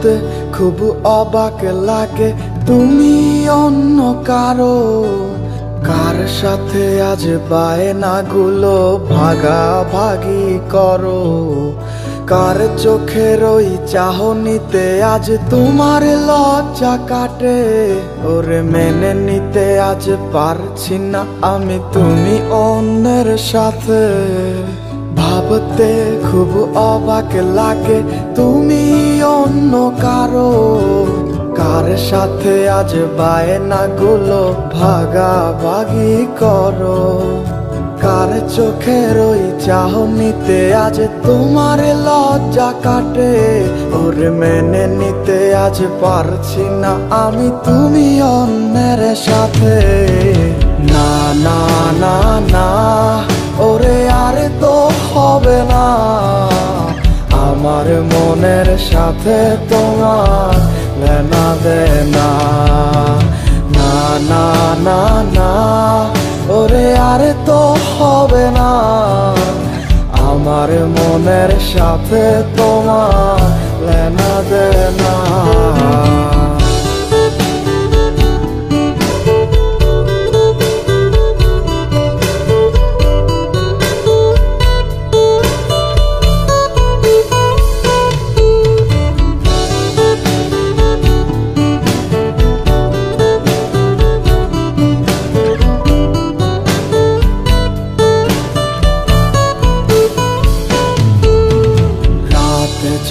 ভাবতে খুব অবাক লাগে তুমি অন্য কারো। কার সাথে আজ বায়নাগুলো ভাগাভাগি করো? কার চোখের ওই চাহনিতে আজ তোমার লজ্জা কাটে? ওরে মেনে নিতে আজ পারছি না আমি তুমি অন্যের সাথে। ভাবতে খুব অবাক লাগে তুমি অন্য কারো। কার সাথে আজ বায়নাগুলো ভাগাভাগি করো? কার চোখের ওই চাহনিতে আজ তোমার লজ্জা কাটে? ওরে মেনে নিতে আজ পারছি না আমি তুমি অন্যের সাথে। না না না না, ওরে আর তো হবে না। আমার মনের সাথে তোমার লেনা দেনা। না না না না, ওরে আর তো হবে না। আমার মনের সাথে তোমার লেনা দেনা।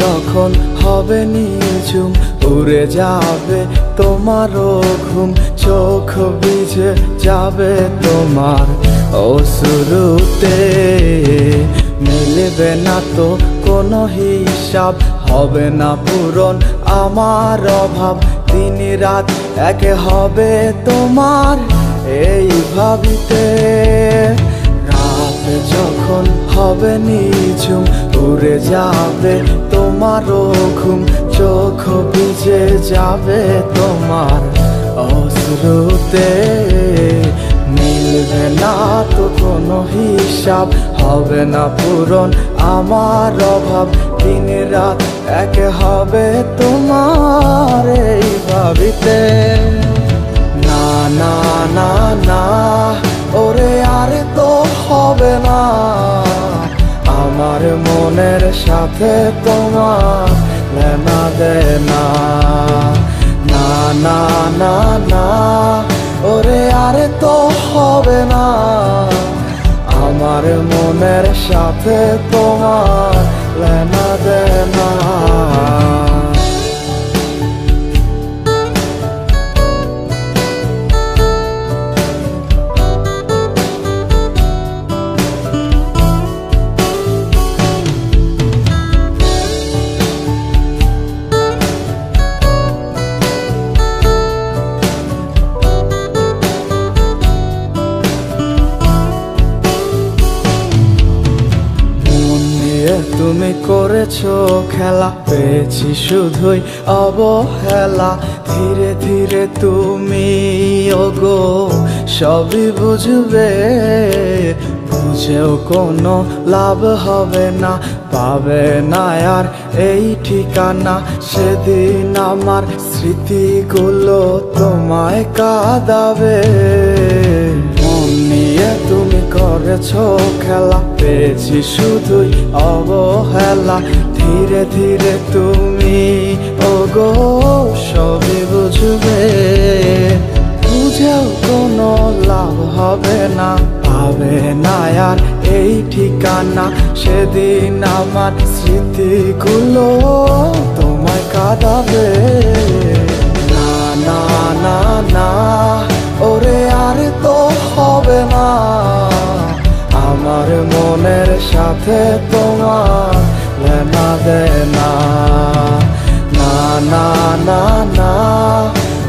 যখন হবে নিঝুম উড়ে যাবে তোমারও ঘুম, চোখ ভিজে যাবে তোমার অশ্রুতে। মিলবে না তো কোনো হিসাব, হবে না পূরণ আমার অভাব। দিন রাত এক হবে তোমার এই ভাবিতে। রাত যখন হবে নিঝুম উড়ে যাবে তোমারও ঘুম, চোখ ভিজে যাবে তোমার অশ্রুতে। মিলবে না তো কোনো হিসাব, হবে না পূরণ আমার অভাব। দিন রাত এক হবে তোমার এই ভাবিতে। না না না না, ওরে আর তো হবে না। আমার মনের সাথে তোমার লেনা দেনা। না না না না, ওরে আর তো হবে না। আমার মনের সাথে তোমার লেনা দেনা। তুমি করেছো খেলা, পেয়েছি শুধুই অবহেলা। ধীরে ধীরে তুমি ওগো সবই বুঝবে, বুঝেও কোনো লাভ হবে না। পাবে না আর এই ঠিকানা, সেদিন আমার স্মৃতিগুলো তোমায় কাঁদাবে। মন নিয়ে তুমি করেছো খেলা, পেয়েছি শুধুই অবহেলা। ধীরে ধীরে তুমি ওগো সবই বুঝবে, বুঝেও কোনো লাভ হবে না। পাবে না আর এই ঠিকানা, সেদিন আমার স্মৃতিগুলো তোমায় কাঁদাবে। না না না না, ওরে আর তো হবে না। আমার মনের সাথে তোমার লেনা দেনা। না না না না,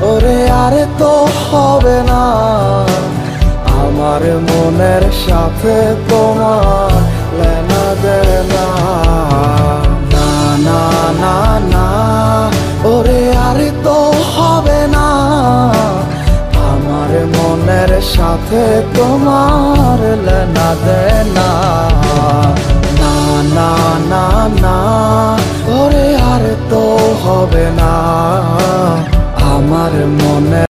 ওরে আর তো হবে না। আমার মনের সাথে তোমার লেনা দেনা। না না না না, ওরে আর তো হবে না। আমার মনের সাথে তোমার লেনা দেনা।